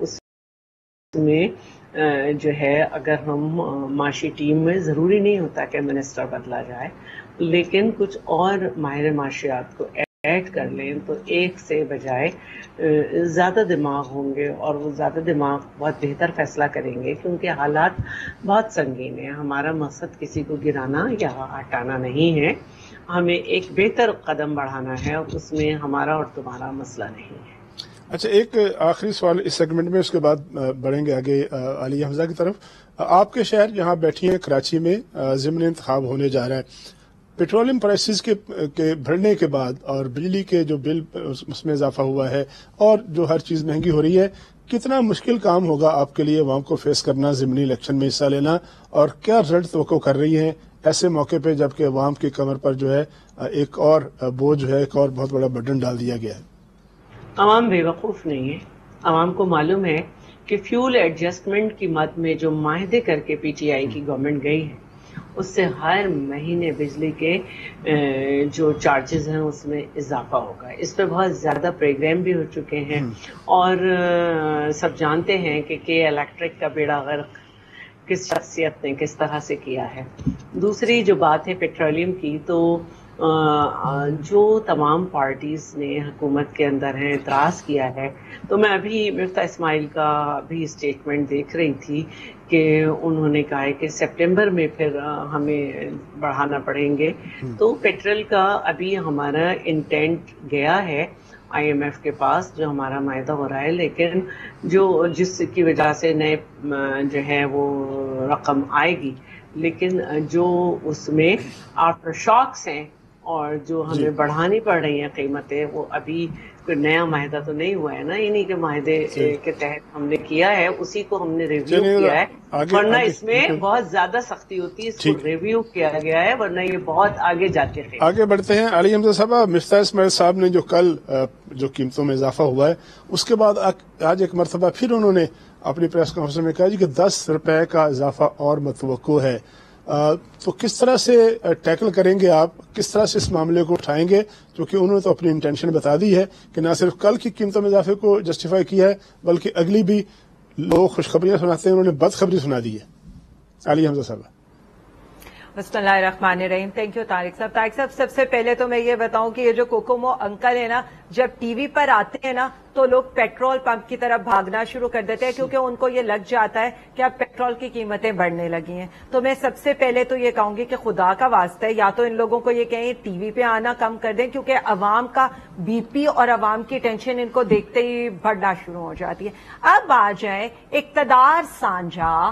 اس میں جو ہے اگر ہم معاشی ٹیم میں ضروری نہیں ہوتا کہ منسٹر بدلا جائے، لیکن کچھ اور ماہر معاشیات کو ایڈ کر لیں تو ایک سے بجائے زیادہ دماغ ہوں گے، اور وہ زیادہ دماغ بہت بہتر فیصلہ کریں گے، کیونکہ حالات بہت سنگین ہیں۔ ہمارا مقصد کسی کو گرانا یا ہٹانا نہیں ہے، ہمیں ایک بہتر قدم بڑھانا ہے، اور اس میں ہمارا اور تمہارا مسئلہ نہیں ہے۔ اچھا، ایک آخری سوال اس سیگمنٹ میں، اس کے بعد بڑھیں گے آگے عالیہ حمزہ کی طرف۔ آپ کے شہر جہاں بیٹھی ہیں کراچی میں ضمنی انتخاب ہونے جا رہا ہے، پیٹرولیم پرائسز کے بڑھنے کے بعد اور بجلی کے جو بل اس میں اضافہ ہوا ہے اور جو ہر چیز مہنگی ہو رہی ہے، کتنا مشکل کام ہوگا آپ کے لیے عوام کو فیس کرنا، ضمنی الیکشن میں حصہ لینا، اور کیا رزلٹ توقع کر رہی ہیں ایسے موقع پہ جبکہ عوام کی کمر پر جو ہے ایک اور بوجھ جو ہے، ایک اور بہت بڑا برڈن ڈال دیا گیا ہے؟ عوام بے وقوف نہیں ہے، عوام کو معلوم ہے کہ فیول ایڈجسٹمنٹ کی مد میں جو معاہدے کر کے پی ٹی آئی کی گورنمنٹ گئی ہے اس سے ہر مہینے بجلی کے جو چارجز ہیں اس میں اضافہ ہوگا۔ اس پہ بہت زیادہ پروگرام بھی ہو چکے ہیں، اور سب جانتے ہیں کہ الیکٹرک کا بیڑا غرق کس شخصیت نے کس طرح سے کیا ہے۔ دوسری جو بات ہے پیٹرولیم کی، تو جو تمام پارٹیز نے حکومت کے اندر ہیں اعتراض کیا ہے، تو میں ابھی مفتاح اسماعیل کا بھی اسٹیٹمنٹ دیکھ رہی تھی کہ انہوں نے کہا ہے کہ سپٹمبر میں پھر ہمیں بڑھانا پڑیں گے۔ تو پیٹرول کا ابھی ہمارا انٹینٹ گیا ہے آئی ایم ایف کے پاس، جو ہمارا معاہدہ ہو رہا ہے، لیکن جس کی وجہ سے نئے جو ہے وہ رقم آئے گی، لیکن جو اس میں آفٹر شاکس ہیں اور جو ہمیں بڑھانی پڑ رہی ہیں قیمتیں، وہ ابھی کوئی نیا معاہدہ تو نہیں ہوا ہے نا، انہیں کے معاہدے کے تحت ہم نے کیا ہے، اسی کو ہم نے ریویو کیا ہے، ورنہ اس میں بہت زیادہ سختی ہوتی ہے۔ اس کو ریویو کیا گیا ہے، ورنہ یہ بہت آگے جاتے ہیں۔ آگے بڑھتے ہیں عالیہ حمزہ صاحبہ، مفتاح اسماعیل صاحب نے جو کل جو قیمتوں میں اضافہ ہوا ہے، اس کے بعد آج ایک مرتبہ پھر انہوں نے اپنی پریس کانفرنس میں کہا کہ 10 روپے کا اضافہ اور متوقع ہے۔ تو کس طرح سے ٹیکل کریں گے آپ، کس طرح سے اس معاملے کو اٹھائیں گے؟ کیونکہ انہوں نے تو اپنی انٹینشن بتا دی ہے کہ نہ صرف کل کی قیمتوں میں اضافے کو جسٹیفائی کیا ہے، بلکہ اگلی بھی لوگ خوشخبریاں سناتے ہیں، انہوں نے بدخبری سنا دی ہے۔ عالیہ حمزہ صاحب۔ بسم اللہ الرحمن الرحیم۔ تھینک یو طارق صاحب۔ طارق صاحب، سب سے پہلے تو میں یہ بتاؤں کہ یہ جو کوکومو انکل ہے نا، جب ٹی وی پر آتے ہیں نا تو لوگ پیٹرول پمپ کی طرف بھاگنا شروع کر دیتے ہیں، کیونکہ ان کو یہ لگ جاتا ہے کہ اب پیٹرول کی قیمتیں بڑھنے لگی ہیں۔ تو میں سب سے پہلے تو یہ کہوں گی کہ خدا کا واسطہ ہے، یا تو ان لوگوں کو یہ کہیں ٹی وی پہ آنا کم کر دیں، کیونکہ عوام کا بی پی اور عوام کی ٹینشن ان کو دیکھتے ہی بڑھنا شروع ہو جاتی ہے۔ اب آ جائیں اقتدار سانجھا،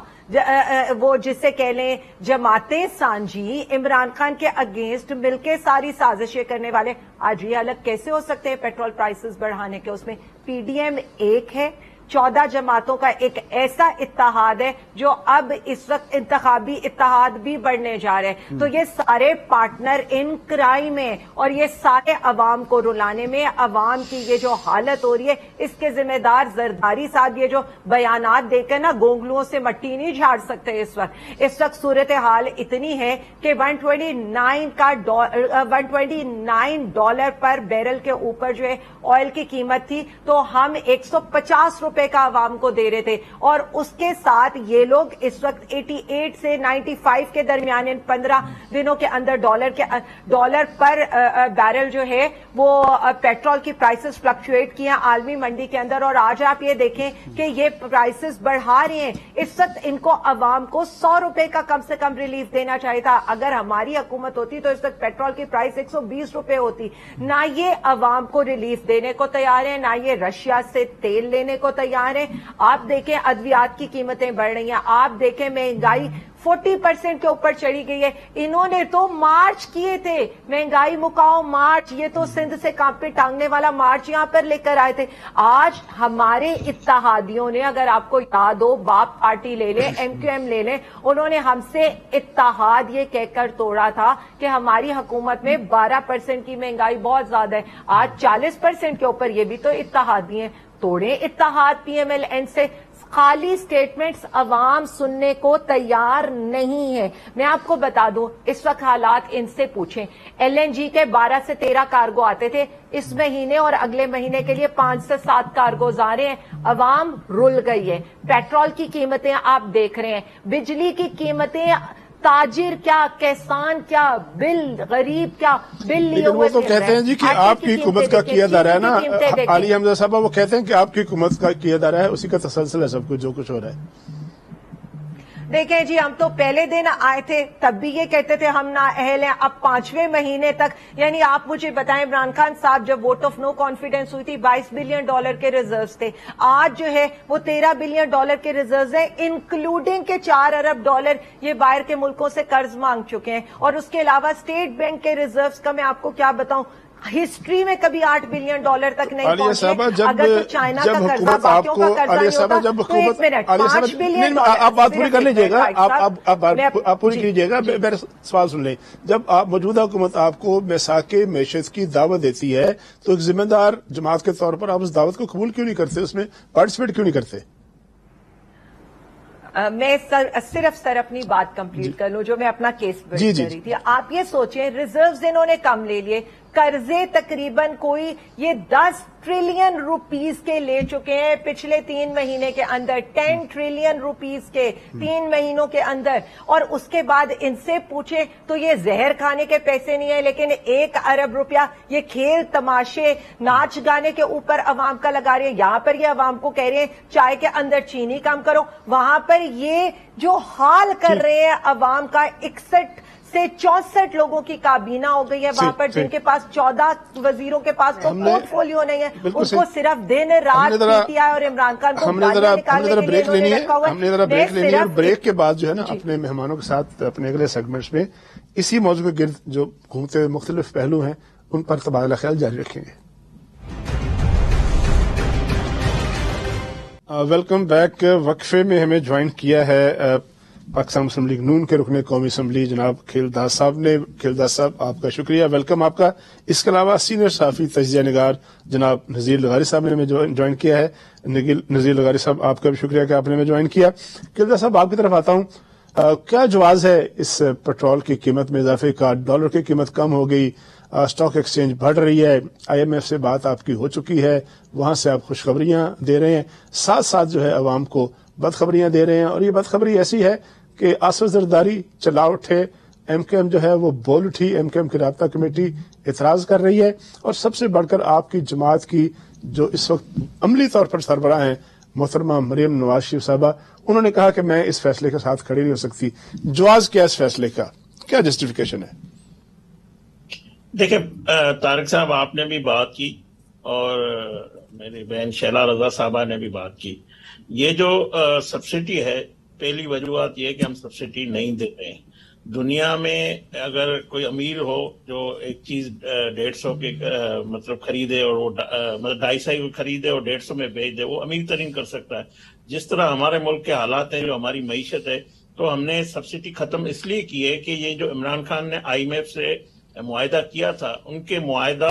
وہ جسے کہہ لیں جماعتیں سانجھی، عمران خان کے اگینسٹ مل کے ساری سازشیں کرنے والے، آج یہ الگ کیسے ہو سکتے ہیں پیٹرول پرائسز بڑھانے کے؟ اس میں پی ڈی ایم ایک ہے، 14 جماعتوں کا ایک ایسا اتحاد ہے جو اب اس وقت انتخابی اتحاد بھی بڑھنے جا رہے ہیں۔ تو یہ سارے پارٹنر ان کرائم میں، اور یہ سارے عوام کو رلانے میں، عوام کی یہ جو حالت ہو رہی ہے، اس کے ذمہ دار زرداری صاحب یہ جو بیانات دے کر نا گونگلوؤں سے مٹی نہیں جھاڑ سکتے۔ اس وقت صورتحال اتنی ہے کہ $129 پر بیرل کے اوپر جو ہے آئل کی قیمت تھی، تو ہم 150 روپے کا عوام کو دے رہے تھے، اور اس کے ساتھ یہ لوگ اس وقت 88 سے 95 کے درمیان ان 15 دنوں کے اندر ڈالر پر بیرل جو ہے وہ پیٹرول کی پرائسز فلکچویٹ کیا عالمی منڈی کے اندر، اور آج آپ یہ دیکھیں کہ یہ پرائسز بڑھا رہے ہیں۔ اس وقت ان کو عوام کو 100 روپے کا کم سے کم ریلیف دینا چاہیے تھا۔ اگر ہماری حکومت ہوتی تو اس وقت پیٹرول کی پرائس 120 روپے ہوتی۔ نہ یہ عوام کو ریلیف دینے کو تیار ہے، نہ یہ رشیا سے تیل لینے کو تیار ہے۔ آپ دیکھیں ادویات کی قیمتیں بڑھ رہی ہیں، آپ دیکھیں مہنگائی 40% کے اوپر چڑھی گئی ہے۔ انہوں نے تو مارچ کیے تھے، مہنگائی مکاؤ مارچ، یہ تو سندھ سے کانپے ٹانگنے والا مارچ یہاں پر لے کر آئے تھے۔ آج ہمارے اتحادیوں نے، اگر آپ کو یاد ہو، باپ پارٹی لے لیں، ایم کیو ایم لے لیں، انہوں نے ہم سے اتحاد یہ کہہ کر توڑا تھا کہ ہماری حکومت میں 12% کی مہنگائی بہت زیادہ ہے۔ آج 40% کے اوپر، یہ بھی تو اتحادی ہیں۔ توڑیں اتحاد PMLN سے. خالی سٹیٹمنٹس عوام سننے کو تیار نہیں ہے. میں آپ کو بتا دوں اس وقت حالات ان سے پوچھیں. LNG کے 12 سے 13 کارگو آتے تھے اس مہینے اور اگلے مہینے کے لیے 5 سے 7 کارگوز آ رہے ہیں. عوام رل گئی ہے. پیٹرول کی قیمتیں آپ دیکھ رہے ہیں, بجلی کی قیمتیں, تاجر کیا, کسان کیا, بل غریب کیا, بل لیے ہوئے. وہ تو کہتے ہیں جی کہ آپ کی حکومت کا کیا جا رہا ہے نا علی حمزہ صاحبہ, وہ کہتے ہیں کہ آپ کی حکومت کا کیا جا رہا ہے, اسی کا تسلسل ہے سب کچھ جو کچھ ہو رہا ہے. دیکھیں جی, ہم تو پہلے دن آئے تھے تب بھی یہ کہتے تھے ہم نااہل ہیں. اب 5ویں مہینے تک, یعنی آپ مجھے بتائیں عمران خان صاحب جب ووٹ آف نو کانفیڈنس ہوئی تھی $22 بلین کے ریزروز تھے. آج جو ہے وہ $13 بلین کے ریزروز ہیں, انکلوڈنگ کے $4 ارب یہ باہر کے ملکوں سے قرض مانگ چکے ہیں. اور اس کے علاوہ اسٹیٹ بینک کے ریزروز کا میں آپ کو کیا بتاؤں, ہسٹری میں کبھی $8 بلین تک نہیں پہنچے. اگر تو چائنا کا قرضہ باقیوں کا قرضہ نہیں ہوتا تو 1 منٹ $5 بلین. آپ بات پوری کر لیجیے گا, آپ پوری کیجیے گا, میرا سوال سن لیں. جب آپ موجودہ حکومت آپ کو میثاق معیشت کی دعوت دیتی ہے تو ایک ذمہ دار جماعت کے طور پر آپ اس دعوت کو قبول کیوں نہیں کرتے, اس میں پارٹیسپیٹ کیوں نہیں کرتے؟ میں صرف اپنی بات کمپلیٹ کر لوں جو میں اپنا کیس بلڈ کر رہی تھی. آپ یہ سوچیں ریزروز انہوں نے کم لے لیے, قرضے تقریباً کوئی یہ 10 ٹریلین روپیز کے لے چکے ہیں پچھلے 3 مہینے کے اندر, 10 ٹریلین روپیز کے 3 مہینوں کے اندر. اور اس کے بعد ان سے پوچھیں تو یہ زہر کھانے کے پیسے نہیں ہیں, لیکن $1 ارب یہ کھیل تماشے ناچ گانے کے اوپر عوام کا لگا رہے ہیں. یہاں پر یہ عوام کو کہہ رہے ہیں چائے کے اندر چینی کم کرو, وہاں پر یہ جو حال کر رہے ہیں عوام کا 61 سے 64 لوگوں کی کابینہ ہو گئی ہے وہاں پر, جن کے پاس 14 وزیروں کے پاس تو پورٹ فولیو نہیں ہے, ان کو صرف دن رات پیٹی ہے اور عمران خان کو نکالنے کے لیے انہوں نے رکھا ہوا ہے. ہم نے ذرا بریک لینی ہے, اور بریک کے بعد جو ہے نا اپنے مہمانوں کے ساتھ اپنے اگلے سیگمنٹس میں اسی موضوع کے گرد جو گھومتے ہوئے مختلف پہلو ہیں ان پر تبادلہ خیال جاری رکھیں گے. Welcome back. وقفے میں ہمیں جوائن کیا ہے پاکستان مسلم لیگ نون کے رکن قومی اسمبلی جناب خیلداس صاحب نے. خیلداس صاحب آپ کا شکریہ, ویلکم آپ کا. اس کے علاوہ سینئر صحافی تجزیہ نگار جناب نذیر لغاری صاحب نے ہمیں جوائن کیا ہے. نذیر لغاری صاحب آپ کا بھی شکریہ کہ آپ نے ہمیں جوائن کیا. خیلداس صاحب آپ کی طرف آتا ہوں, کیا جواز ہے اس پیٹرول کی قیمت میں اضافے کا؟ ڈالر کی قیمت کم ہو گئی, اسٹاک ایکسچینج بڑھ رہی ہے, IMF سے بات آپ کی ہو چکی ہے, وہاں سے آپ خوشخبریاں دے رہے ہیں, ساتھ ساتھ جو ہے عوام کو بدخبریاں دے رہے ہیں, اور یہ بدخبری ایسی ہے کہ آصف زرداری چلا اٹھے, MKM جو ہے وہ بول اٹھی, MKM کی رابطہ کمیٹی اعتراض کر رہی ہے, اور سب سے بڑھ کر آپ کی جماعت کی جو اس وقت عملی طور پر سربراہ ہیں محترمہ مریم نواز شریف صاحبہ, انہوں نے کہا کہ میں اس فیصلے کے ساتھ کھڑی نہیں ہو سکتی. جواز کیا اس فیصلے کا, کیا جسٹیفیکیشن ہے؟ دیکھیں طارق صاحب, آپ نے بھی بات کی اور میری بہن شیلا رضا صاحبہ نے بھی بات کی. یہ جو سبسڈی ہے, پہلی وجوہات یہ کہ ہم سبسڈی نہیں دے رہے ہیں. دنیا میں اگر کوئی امیر ہو جو ایک چیز 150 کے مطلب خریدے اور وہ مطلب 250 خریدے اور 150 میں بیچ دے, وہ امیر ترین کر سکتا ہے. جس طرح ہمارے ملک کے حالات ہیں, جو ہماری معیشت ہے, تو ہم نے سبسڈی ختم اس لیے کی ہے کہ یہ جو عمران خان نے IMF سے معاہدہ کیا تھا, ان کے معاہدہ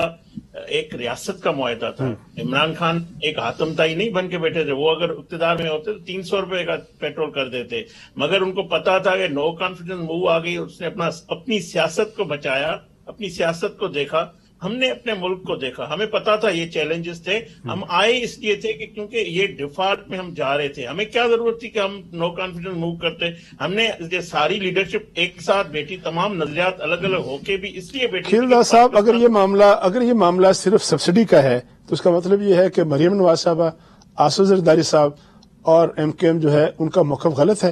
ایک ریاست کا معاہدہ تھا. عمران خان ایک حاتم تائی نہیں بن کے بیٹھے تھے, وہ اگر اقتدار میں ہوتے تو 300 روپے کا پیٹرول کر دیتے, مگر ان کو پتا تھا کہ نو کانفیڈنس موو آ گئی, اس نے اپنی سیاست کو بچایا, اپنی سیاست کو دیکھا. ہم نے اپنے ملک کو دیکھا, ہمیں پتا تھا یہ چیلنجز تھے, ہم آئے اس لیے تھے کہ کیونکہ یہ ڈیفالٹ میں ہم جا رہے تھے. ہمیں کیا ضرورت تھی کہ ہم نو کانفیڈنس موو کرتے؟ ہم نے یہ ساری لیڈرشپ ایک ساتھ بیٹھی, تمام نظریات الگ الگ ہو کے بھی اس لیے بیٹھی. خیلداس صاحب, اگر یہ معاملہ صرف سبسڈی کا ہے تو اس کا مطلب یہ ہے کہ مریم نواز صاحبہ, آصف زرداری صاحب اور MKM جو ہے ان کا موقف غلط ہے,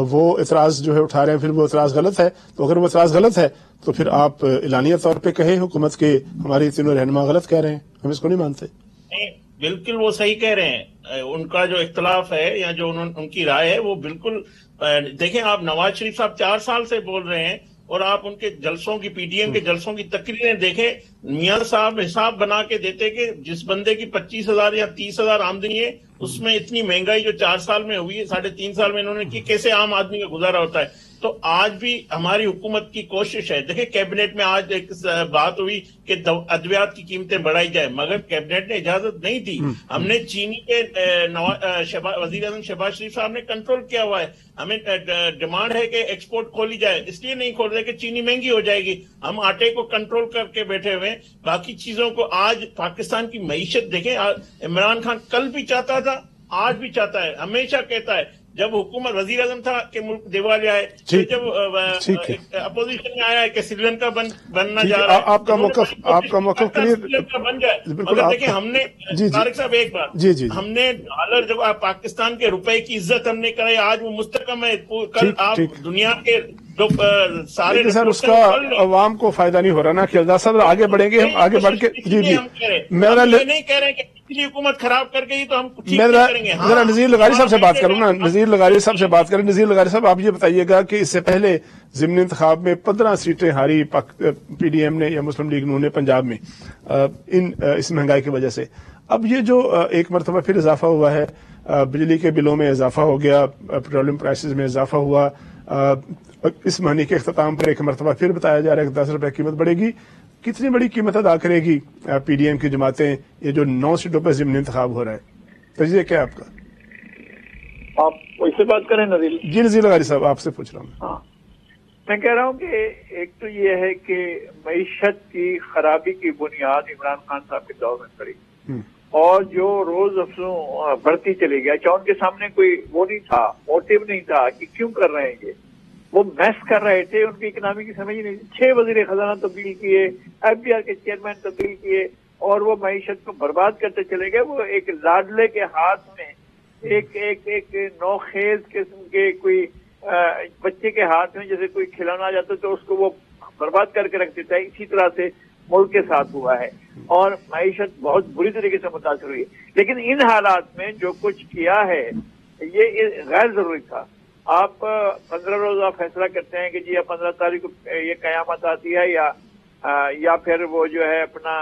وہ اعتراض جو ہے اٹھا رہے ہیں, پھر وہ اعتراض غلط ہے. تو اگر وہ اعتراض غلط ہے تو پھر آپ اعلانیہ طور پہ کہیں حکومت کے ہماری تینوں رہنما غلط کہہ رہے ہیں, ہم اس کو نہیں مانتے. نہیں, بالکل وہ صحیح کہہ رہے ہیں. ان کا جو اختلاف ہے یا جو ان کی رائے ہے وہ بالکل, دیکھیں آپ نواز شریف صاحب 4 سال سے بول رہے ہیں, اور آپ ان کے جلسوں کی PTM کے جلسوں کی تقریریں دیکھیں, میاں صاحب حساب بنا کے دیتے کہ جس بندے کی 25,000 یا 30,000 آمدنی ہے اس میں اتنی مہنگائی جو 4 سال میں ہوئی ہے، 3.5 سال میں انہوں نے کی، کیسے عام آدمی کا گزارا ہوتا ہے؟ تو آج بھی ہماری حکومت کی کوشش ہے. دیکھیں کیبنٹ میں آج ایک بات ہوئی کہ ادویات کی قیمتیں بڑھائی جائے، مگر کیبنٹ نے اجازت نہیں دی. ہم نے چینی کے وزیر اعظم شہباز شریف صاحب نے کنٹرول کیا ہوا ہے. ہمیں ڈیمانڈ ہے کہ ایکسپورٹ کھولی جائے، اس لیے نہیں کھول رہے کہ چینی مہنگی ہو جائے گی. ہم آٹے کو کنٹرول کر کے بیٹھے ہوئے، باقی چیزوں کو. آج پاکستان کی معیشت دیکھیں، عمران خان کل بھی چاہتا تھا، آج بھی چاہتا ہے، ہمیشہ کہتا ہے. جب حکومت وزیر اعظم تھا کہ ملک دیوالیہ ہے، جب اپوزیشن میں آیا ہے کہ سری لنکا بننا جا رہا ہے، آپ کا موقف سری لنکا بن جائے. مگر دیکھیں ہم نے طارق صاحب ایک بات، ہم نے ڈالر جب پاکستان کے روپے کی عزت ہم نے کرائی، آج وہ مستحکم ہے. کل آپ دنیا کے سارے سر اس کا عوام کو فائدہ نہیں ہو رہا نا. خیالدار صاحب آگے بڑھیں گے، ہم آگے بڑھ کے میں نہیں کہہ رہے کہ پچھلی حکومت خراب کر گئی تو ہم ٹھیک کریں گے. ذرا نذیر لغاری صاحب سے بات کروں نا، نذیر لغاری صاحب سے بات کریں. نذیر لغاری صاحب آپ یہ بتائیے گا کہ اس سے پہلے ضمنی انتخاب میں 15 سیٹیں ہاری پی ڈی ایم نے یا مسلم لیگ نون نے پنجاب میں اس مہنگائی کی وجہ سے. اب یہ جو ایک مرتبہ پھر اضافہ ہوا ہے، بجلی کے بلوں میں اضافہ ہو گیا، پیٹرولیم پرائسز میں اضافہ ہوا، اس مہینے کے اختتام پر ایک مرتبہ پھر بتایا جا رہا ہے کہ 10 روپے قیمت بڑھے گی. کتنی بڑی قیمت ادا کرے گی پی ڈی ایم کی جماعتیں یہ جو 9 سیٹوں پر ضمنی انتخاب ہو رہا ہے؟ تجزیہ کیا آپ کا؟ آپ اس سے بات کریں نذیر جی. نذیر لغاری صاحب آپ سے پوچھ رہا ہوں. ہاں، میں کہہ رہا ہوں کہ ایک تو یہ ہے کہ معیشت کی خرابی کی بنیاد عمران خان صاحب کے دور میں پڑی، اور جو روز افزوں بڑھتی چلی گیا. ان کے سامنے کوئی وہ نہیں تھا، موٹیو نہیں تھا کہ کیوں کر رہے ہیں. وہ میس کر رہے تھے، ان کی اکنامی کی سمجھ نہیں. 6 وزیر خزانہ تبدیل کیے، ایف بی آر کے چیئرمین تبدیل کیے، اور وہ معیشت کو برباد کرتے چلے گئے. وہ ایک لاڈلے کے ہاتھ میں ایک نوخیز قسم کے کوئی بچے کے ہاتھ میں جیسے کوئی کھلونا آ جاتا تو اس کو وہ برباد کر کے رکھ دیتا ہے. اسی طرح سے ملک کے ساتھ ہوا ہے، اور معیشت بہت بری طریقے سے متاثر ہوئی. لیکن ان حالات میں جو کچھ کیا ہے یہ غیر ضروری تھا. آپ 15 روزہ فیصلہ کرتے ہیں کہ جی 15 تاریخ کو یہ قیامت آتی ہے، یا پھر وہ جو ہے اپنا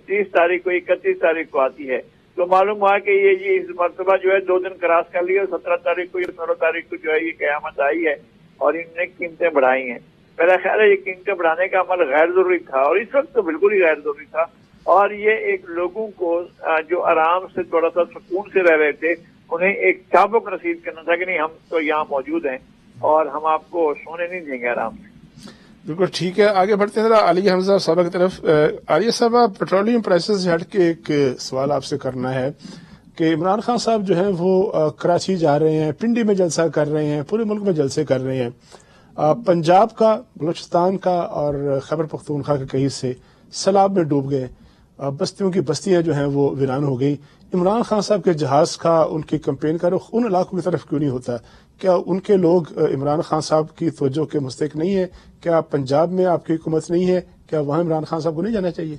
30 تاریخ کو 31 تاریخ کو آتی ہے. تو معلوم ہوا کہ یہ جی اس مرتبہ جو ہے 2 دن کراس کر لیے، 17 تاریخ کو یا 16 تاریخ کو جو ہے یہ قیامت آئی ہے اور انہوں نے قیمتیں بڑھائی ہیں. میرا خیال ہے یہ قیمتیں بڑھانے کا عمل غیر ضروری تھا، اور اس وقت تو بالکل ہی غیر ضروری تھا. اور یہ ایک لوگوں کو جو آرام سے تھوڑا سا سکون سے رہ رہے تھے، انہیں ایک چابک رسید کرنا تھا کہ نہیں ہم تو یہاں موجود ہیں اور ہم آپ کو سونے نہیں دیں گے آرام سے. بالکل ٹھیک ہے، آگے بڑھتے ہیں. ذرا عالیہ حمزہ صاحبہ کی طرف. عالیہ صاحبہ، پیٹرولیم پرائسز سے ہٹ کے ایک سوال آپ سے کرنا ہے کہ عمران خان صاحب جو ہیں وہ کراچی جا رہے ہیں، پنڈی میں جلسہ کر رہے ہیں، پورے ملک میں جلسے کر رہے ہیں. پنجاب کا، بلوچستان کا اور خیبر پختونخوا کے کئی حصے سیلاب میں ڈوب گئے، بستیوں کی بستیاں جو ہیں وہ ویران ہو گئی. عمران خان صاحب کے جہاز کا، ان کی کمپین کا رخ ان علاقوں کی طرف کیوں نہیں ہوتا؟ کیا ان کے لوگ عمران خان صاحب کی توجہ کے مستحق نہیں ہے؟ کیا پنجاب میں آپ کی حکومت نہیں ہے؟ کیا وہاں عمران خان صاحب کو نہیں جانا چاہیے؟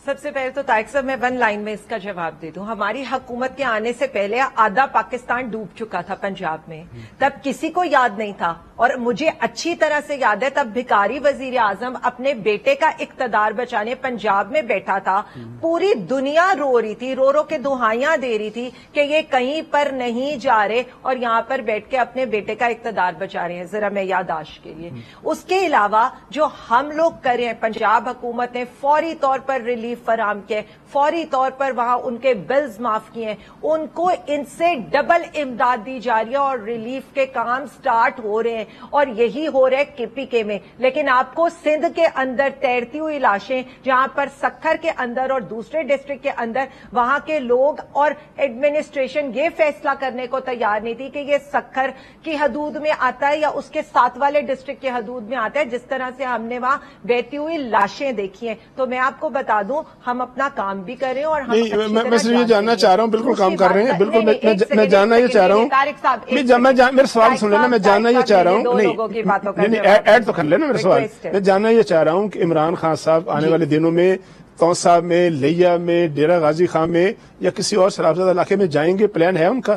سب سے پہلے تو طارق صاحب میں 1 لائن میں اس کا جواب دے دوں. ہماری حکومت کے آنے سے پہلے آدھا پاکستان ڈوب چکا تھا پنجاب میں، تب کسی کو یاد نہیں تھا. اور مجھے اچھی طرح سے یاد ہے تب بھکاری وزیر اعظم اپنے بیٹے کا اقتدار بچانے پنجاب میں بیٹھا تھا. پوری دنیا رو رہی تھی، رو رو کے دہائیاں دے رہی تھی کہ یہ کہیں پر نہیں جا رہے اور یہاں پر بیٹھ کے اپنے بیٹے کا اقتدار بچا رہے ہیں. ذرا میں یادداشت کے لیے. اس کے علاوہ جو ہم لوگ کر رہے ہیں، پنجاب حکومت نے فوری طور پر ریلیف فراہم کیے، فوری طور پر وہاں ان کے بلز معاف کیے، ان کو ان سے ڈبل امداد دی جا رہی ہے اور ریلیف کے کام سٹارٹ ہو رہے ہیں، اور یہی ہو رہا ہے کے پی کے میں. لیکن آپ کو سندھ کے اندر تیرتی ہوئی لاشیں، جہاں پر سکھر کے اندر اور دوسرے ڈسٹرکٹ کے اندر وہاں کے لوگ اور ایڈمنسٹریشن یہ فیصلہ کرنے کو تیار نہیں تھی کہ یہ سکھر کی حدود میں آتا ہے یا اس کے ساتھ والے ڈسٹرکٹ کے حدود میں آتا ہے، جس طرح سے ہم نے وہاں بہتی ہوئی لاشیں دیکھی ہیں. تو میں آپ کو بتا دوں ہم اپنا کام بھی کر رہے ہیں اور ہم میں صرف یہ جاننا چاہ رہا ہوں، بالکل کام کر رہے ہیں، بالکل میں جاننا یہ چاہ رہا ہوں. میرا سوال سن لینا، میں جاننا یہ چاہ رہا ہوں، نہیں ایڈ تو کر لینا میرا سوال. میں جاننا یہ چاہ رہا ہوں کہ عمران خان صاحب آنے والے دنوں میں تونسا میں، لیا میں، ڈیرہ غازی خان میں یا کسی اور سیلاب زدہ علاقے میں جائیں گے؟ پلان ہے ان کا؟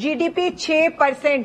GDP 6%,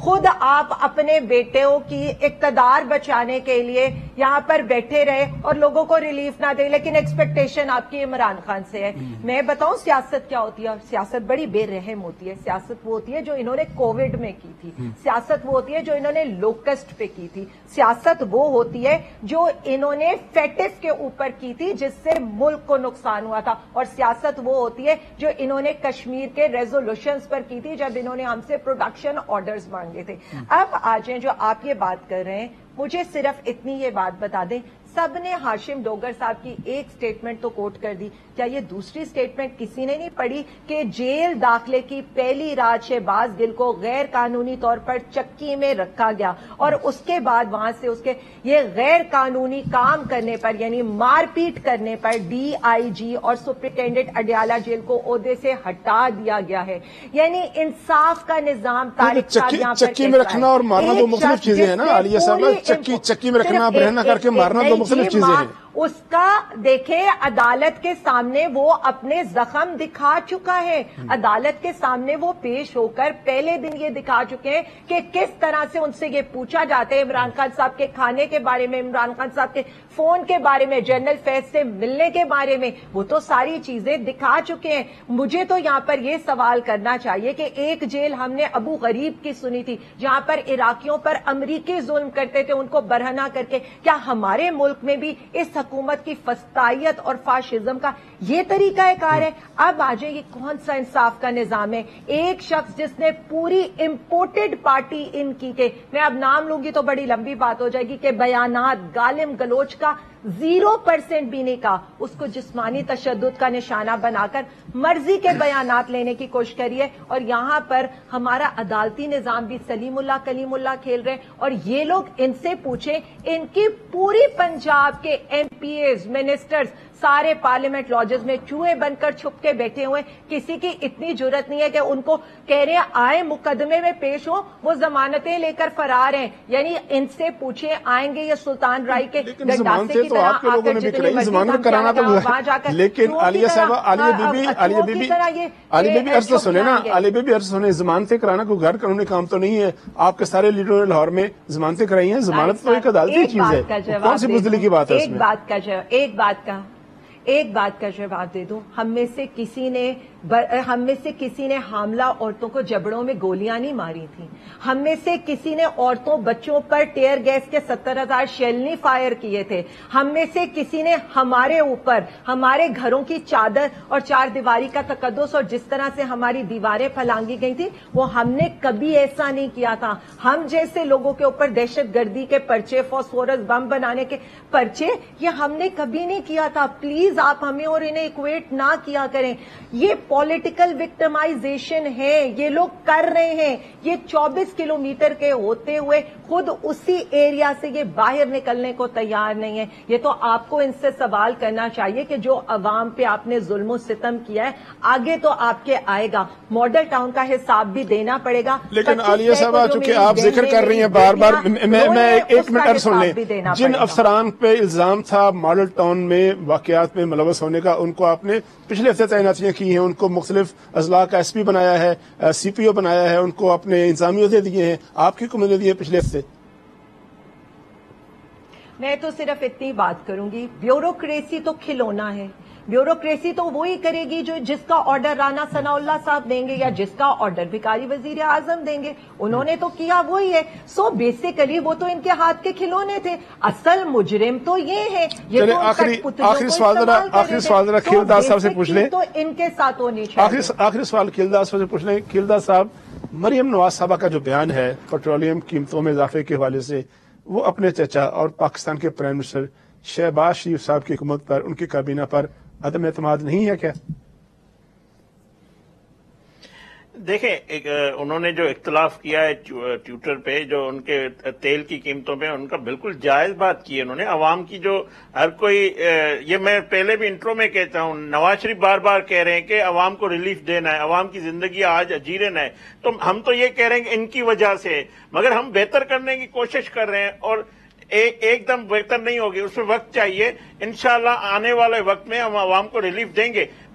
خود آپ اپنے بیٹوں کی اقتدار بچانے کے لیے یہاں پر بیٹھے رہے اور لوگوں کو ریلیف نہ دے، لیکن ایکسپیکٹیشن آپ کی عمران خان سے ہے۔ میں بتاؤں سیاست کیا ہوتی ہے؟ سیاست بڑی بے رحم ہوتی ہے۔ سیاست وہ ہوتی ہے جو انہوں نے کووڈ میں کی تھی، سیاست وہ ہوتی ہے جو انہوں نے لوکسٹ پہ کی تھی، سیاست وہ ہوتی ہے جو انہوں نے فیٹس کے اوپر کی تھی جس سے ملک کو نقصان ہوا تھا، اور سیاست وہ ہوتی ہے جو انہوں نے کشمیر کے ریزولوشنز پر کی تھی جب انہوں نے ہم سے پروڈکشن آرڈرز مانگے تھے۔ اب آج جو آپ یہ بات کر رہے ہیں، مجھے صرف اتنی یہ بات بتا دیں، سب نے ہاشم ڈوگر صاحب کی ایک سٹیٹمنٹ تو کوٹ کر دی، کیا یہ دوسری سٹیٹمنٹ کسی نے نہیں پڑھی کہ جیل داخلے کی پہلی رات شہباز گل کو غیر قانونی طور پر چکی میں رکھا گیا اور اس کے بعد وہاں سے اس کے یہ غیر قانونی کام کرنے پر یعنی مار پیٹ کرنے پر ڈی آئی جی اور سپرنٹینڈنٹ اڈیالہ جیل کو عہدے سے ہٹا دیا گیا ہے۔ یعنی انصاف کا نظام طارق صاحب یہاں پر چکی میں رکھنا اور مارنا دو مختلف چیزیں ہیں نا عالیہ صاحب، چکی میں رکھنا رہنا کر کے مارنا دو مختلف چیزیں ہیں۔ اس کا دیکھیں عدالت کے سامنے وہ اپنے زخم دکھا چکا ہے، عدالت کے سامنے وہ پیش ہو کر پہلے دن یہ دکھا چکے ہیں کہ کس طرح سے ان سے یہ پوچھا جاتا ہے عمران خان صاحب کے کھانے کے بارے میں، عمران خان صاحب کے فون کے بارے میں، جنرل فیض سے ملنے کے بارے میں، وہ تو ساری چیزیں دکھا چکے ہیں۔ مجھے تو یہاں پر یہ سوال کرنا چاہیے کہ ایک جیل ہم نے ابو غریب کی سنی تھی جہاں پر عراقیوں پر امریکی ظلم کرتے تھے ان کو برہنہ کر کے، کیا ہمارے ملک میں بھی اس حکومت کی فسطائیت اور فاشزم کا یہ طریقہ کار ہے؟ اب آجائے یہ کون سا انصاف کا نظام ہے؟ ایک شخص جس نے پوری امپورٹڈ پارٹی ان کی کے میں اب نام لوں گی تو بڑی لمبی بات ہو جائے گی کہ بیانات گالم گلوچ کا 0% بھی نہیں کہا، اس کو جسمانی تشدد کا نشانہ بنا کر مرضی کے بیانات لینے کی کوشش کری ہے، اور یہاں پر ہمارا عدالتی نظام بھی سلیم اللہ کلیم اللہ کھیل رہے ہیں۔ اور یہ لوگ ان سے پوچھیں، ان کی پوری پنجاب کے ایم پی ایز منسٹرز سارے پارلیمنٹ لاجز میں چوہے بن کر چھپ کے بیٹھے ہوئے، کسی کی اتنی جرت نہیں ہے کہ ان کو کہہ رہے ہیں آئے مقدمے میں پیش ہو، وہ ضمانتیں لے کر فرار ہیں۔ یعنی ان سے پوچھیں آئیں گے یہ سلطان رائی کے گنڈاسے کی طرح آ کر جتنی مرضی کرانا تو وہاں جا کر، لیکن عالیہ صاحبہ عالیہ بی بی عرض سنے نا، عالیہ بی بی عرض سنے، ضمانتیں کرانا کوئی غیر قانونی کام تو نہیں ہے۔ آپ کے سارے لیڈروں نے لاہور میں ضمانتیں کرائی ہیں، ضمانت تو ایک عدالتی چیز ہے، کون سی بزدلی کی بات ہے اس میں؟ ایک بات کا جواب دے دوں، ہم میں سے کسی نے حاملہ عورتوں کو جبڑوں میں گولیاں نہیں ماری تھیں، ہم میں سے کسی نے عورتوں بچوں پر ٹیئر گیس کے 70,000 شیل نہیں فائر کیے تھے، ہم میں سے کسی نے ہمارے اوپر ہمارے گھروں کی چادر اور چار دیواری کا تقدس اور جس طرح سے ہماری دیواریں پھلانگی گئی تھی وہ ہم نے کبھی ایسا نہیں کیا تھا۔ ہم جیسے لوگوں کے اوپر دہشت گردی کے پرچے، فاسفورس بم بنانے کے پرچے، یہ ہم نے کبھی نہیں کیا تھا۔ پلیز آپ ہمیں اور انہیں ایکویٹ نہ کیا کریں، یہ پولیٹیکل وکٹمائزیشن ہے، یہ لوگ کر رہے ہیں۔ یہ 24 کلومیٹر کے ہوتے ہوئے خود اسی ایریا سے یہ باہر نکلنے کو تیار نہیں ہے۔ یہ تو آپ کو ان سے سوال کرنا چاہیے کہ جو عوام پہ آپ نے ظلم و ستم کیا ہے آگے تو آپ کے آئے گا، ماڈل ٹاؤن کا حساب بھی دینا پڑے گا۔ لیکن عالیہ صاحبہ چونکہ آپ ذکر کر رہی ہیں بار بار، میں ایک منٹ اور سن لیں، جن افسران پہ الزام تھا ماڈل ٹاؤن میں واقعات میں ملوث ہونے کا، ان کو آپ نے پچھلے ہفتے تعیناتیاں کی ہیں، ان کو مختلف اضلاع کا ایس پی بنایا ہے، سی پی او بنایا ہے، ان کو اپنے انتظامی عہدے دیے ہیں، آپ کی کمیوں نے دیے پچھلے ہفتے؟ میں تو صرف اتنی بات کروں گی، بیوروکریسی تو کھلونا ہے، بیوروکریسی تو وہی کرے گی جو جس کا آرڈر رانا ثناء اللہ صاحب دیں گے یا جس کا آرڈر بھکاری وزیر اعظم دیں گے، انہوں نے تو کیا وہی ہے۔ سو بیسیکلی وہ تو ان کے ہاتھ کے کھلونے تھے، اصل مجرم تو یہ ہے۔ یہ تو آخری سوال ذرا کھیلداس صاحب سے پوچھ لیں، تو ان کے ساتھ ہونی چاہیے۔ آخری سوال کھیلداس صاحب سے پوچھ لیں، کھیلداس صاحب، مریم نواز صاحبہ کا جو بیان ہے پیٹرولیم قیمتوں میں اضافے کے حوالے سے، وہ اپنے چچا اور پاکستان کے پرائم منسٹر شہباز شریف صاحب کی حکومت پر، ان کی کابینہ پر عدم اعتماد نہیں ہے کیا؟ دیکھیں، انہوں نے جو اختلاف کیا ہے ٹویٹر پہ، جو ان کے تیل کی قیمتوں پہ، ان کا بالکل جائز بات کی ہے انہوں نے۔ عوام کی جو ہر کوئی، یہ میں پہلے بھی انٹرو میں کہتا ہوں، نواز شریف بار بار کہہ رہے ہیں کہ عوام کو ریلیف دینا ہے، عوام کی زندگی آج اجیرن ہے، تو ہم تو یہ کہہ رہے ہیں کہ ان کی وجہ سے، مگر ہم بہتر کرنے کی کوشش کر رہے ہیں، اور ایک دم بہتر نہیں ہوگی، اس میں وقت چاہیے۔ انشاءاللہ آنے والے وقت میں ہم عوام کو ریلیف دیں گے،